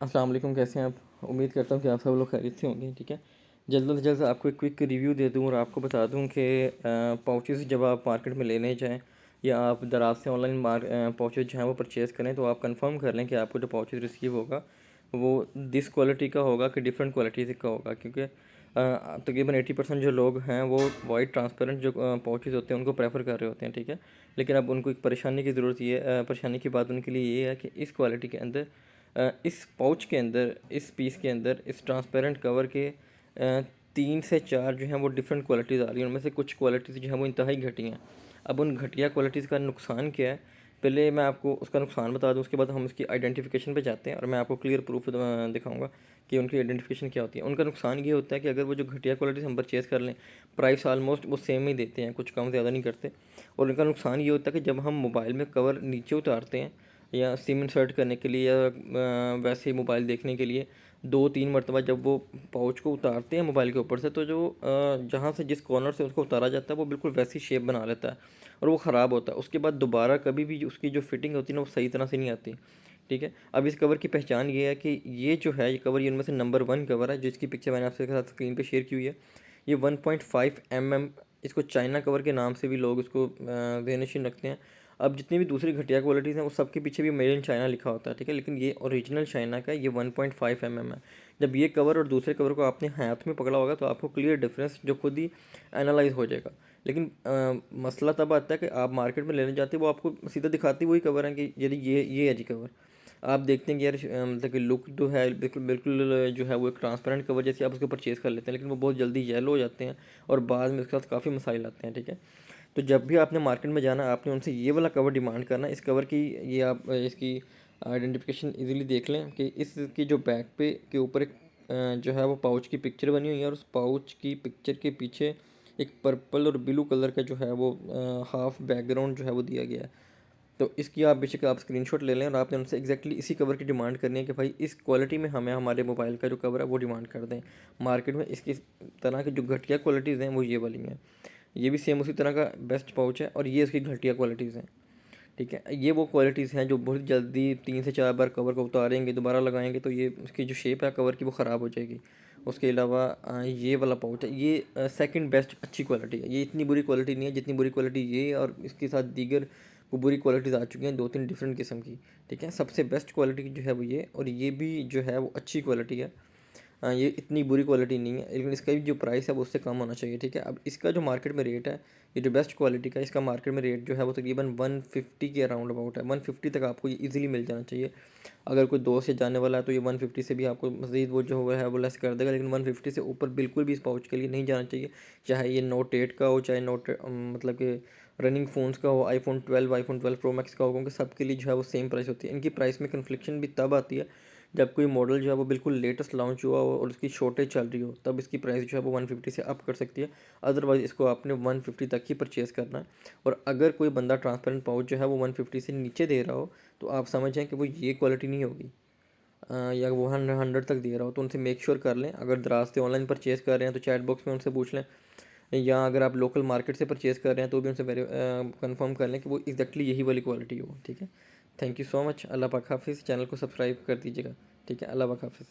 अस्सलाम वालेकुम, कैसे हैं आप। उम्मीद करता हूँ कि आप सब लोग खैरियत से होंगे। ठीक है, जल्द से जल्द आपको एक क्विक रिव्यू दे दूँ और आपको बता दूँ कि पाउचेस जब आप मार्केट में लेने जाएँ या आप दराज से ऑनलाइन पाउचेस जो हैं वो परचेज़ करें, तो आप कंफर्म कर लें कि आपको जो पाउचेस रिसीव होगा वो दिस क्वालिटी का होगा कि डिफरेंट क्वालिटी का होगा। क्योंकि तकरीबन 80% जो लोग हैं वो वाइट ट्रांसपेरेंट जो पाउचेस होते हैं उनको प्रेफर कर रहे होते हैं। ठीक है, लेकिन अब उनको एक परेशानी की ज़रूरत ये परेशानी की बात उनके लिए ये है कि इस क्वालिटी के अंदर इस पाउच के अंदर, इस पीस के अंदर, इस ट्रांसपेरेंट कवर के 3 से 4 जो हैं वो डिफरेंट क्वालिटीज़ आ रही हैं। उनमें से कुछ क्वालिटीज़ जो हैं वो इंतहाई घटिया हैं। अब उन घटिया क्वालिटीज़ का नुकसान क्या है, पहले मैं आपको उसका नुकसान बता दूं, उसके बाद हम उसकी आइडेंटिफिकेशन पे जाते हैं और मैं आपको क्लियर प्रूफ दिखाऊंगा कि उनकी आइडेंटिफिकेशन क्या होती है। उनका नुकसान ये होता है कि अगर वो जो घटिया क्वालिटीज़ हम परचेज़ कर लें, प्राइस आलमोस्ट वो सेम ही देते हैं, कुछ कम ज़्यादा नहीं करते। और उनका नुकसान ये होता है कि जब हम मोबाइल में कवर नीचे उतारते हैं या सिम इंसर्ट करने के लिए या वैसे ही मोबाइल देखने के लिए 2-3 मरतबा जब वो पाउच को उतारते हैं मोबाइल के ऊपर से, तो जो जहाँ से जिस कॉर्नर से उसको उतारा जाता है वो बिल्कुल वैसी शेप बना लेता है और वो ख़राब होता है। उसके बाद दोबारा कभी भी उसकी जो फिटिंग होती है ना वो सही तरह से नहीं आती। ठीक है, अब इस कवर की पहचान ये है कि ये जो है ये कवर, ये उनमें से नंबर 1 कवर है जिसकी पिक्चर मैंने आपके साथ स्क्रीन पे शेयर की हुई है। ये 1.5 mm, इसको चाइना कवर के नाम से भी लोग इसको जेनरेशन रखते हैं। अब जितनी भी दूसरी घटिया क्वालिटीज़ हैं वो सबके पीछे भी मेड इन चाइना लिखा होता है। ठीक है, लेकिन ये ओरिजिनल चाइना का, ये 1.5 mm है। जब ये कवर और दूसरे कवर को आपने हाथ में पकड़ा होगा तो आपको क्लियर डिफरेंस जो खुद ही एनालाइज हो जाएगा। लेकिन मसला तब आता है कि आप मार्केट में लेने जाते हैं, वो आपको सीधा दिखाती वही कवर है कि यदि ये है जी कवर। आप देखते हैं कि यार मतलब कि लुक जो है बिल्कुल बिल्कुल जो है वो एक ट्रांसपेरेंट कवर जैसे आप उसको परचेज़ कर लेते हैं, लेकिन वो बहुत जल्दी येलो हो जाते हैं और बाद में उसके साथ काफ़ी मसाइल आते हैं। ठीक है, तो जब भी आपने मार्केट में जाना आपने उनसे ये वाला कवर डिमांड करना। इस कवर की ये आप इसकी आइडेंटिफिकेशन इजीली देख लें कि इसकी जो बैक पे के ऊपर एक जो है वो पाउच की पिक्चर बनी हुई है और उस पाउच की पिक्चर के पीछे एक पर्पल और ब्लू कलर का जो है वो हाफ बैकग्राउंड जो है वो दिया गया है। तो इसकी आप बेशक आप स्क्रीनशॉट ले लें और आपने उनसे एग्जैक्टली इसी कवर की डिमांड करनी है कि भाई इस क्वालिटी में हमें हमारे मोबाइल का जो कवर है वो डिमांड कर दें। मार्केट में इसकी तरह की जो घटिया क्वालिटीज़ हैं वो ये वाली हैं। ये भी सेम उसी तरह का बेस्ट पाउच है और ये इसकी घटिया क्वालिटीज़ हैं। ठीक है, ये वो क्वालिटीज़ हैं जो बहुत जल्दी 3 से 4 बार कवर को उतारेंगे दोबारा लगाएंगे तो ये उसकी जो शेप है कवर की वो ख़राब हो जाएगी। उसके अलावा ये वाला पाउच है, ये सेकंड बेस्ट अच्छी क्वालिटी है। ये इतनी बुरी क्वालिटी नहीं है जितनी बुरी क्वालिटी ये और इसके साथ दीगर वो बुरी क्वालिटीज़ आ चुकी हैं 2-3 डिफरेंट किस्म की। ठीक है, सबसे बेस्ट क्वालिटी जो है वो ये, और ये भी जो है वो अच्छी क्वालिटी है। ये इतनी बुरी क्वालिटी नहीं है, लेकिन इसका भी जो प्राइस है वो उससे कम होना चाहिए। ठीक है, अब इसका जो मार्केट में रेट है, ये जो बेस्ट क्वालिटी का, इसका मार्केट में रेट जो है वो तकरीबन 150 के अराउंड अबाउट है। 150 तक आपको ये ईजिली मिल जाना चाहिए। अगर कोई 2 से जाने वाला है तो ये 150 से भी आपको मज़ीद वो जो है वो लेस कर देगा, लेकिन 150 से ऊपर बिल्कुल भी इस पाउच के लिए नहीं जाना चाहिए। चाहे ये नोट 8 का हो, चाहे नोट मतलब कि रनिंग फ़ोन्स का हो, आईफोन 12 प्रो मैक्स का हो, क्योंकि सबके लिए जो है वो सेम प्राइस होती है। इनकी प्राइस में कन्फ्लिक्शन भी तब आती है जब कोई मॉडल जो है वो बिल्कुल लेटेस्ट लॉन्च हुआ हो और उसकी शॉर्टेज चल रही हो, तब इसकी प्राइस जो है वो 150 से अप कर सकती है। अदरवाइज़ इसको आपने 150 तक ही परचेज़ करना है। और अगर कोई बंदा ट्रांसपेरेंट पाउच जो है वो 150 से नीचे दे रहा हो तो आप समझ जाएँ कि वो ये क्वालिटी नहीं होगी, या वो 100 तक दे रहा हो तो उनसे मेक श्योर कर लें। अगर दराज से ऑनलाइन परचेज़ कर रहे हैं तो चैट बॉक्स में उनसे पूछ लें, या अगर आप लोकल मार्केट से परचेज़ कर रहे हैं तो भी उनसे कंफर्म कर लें कि वो एग्जैक्टली यही वाली क्वालिटी हो। ठीक है, थैंक यू सो मच। अल्लाह पाक हाफ़िज़। चैनल को सब्सक्राइब कर दीजिएगा। ठीक है, अल्लाह पाक हाफ़िज़।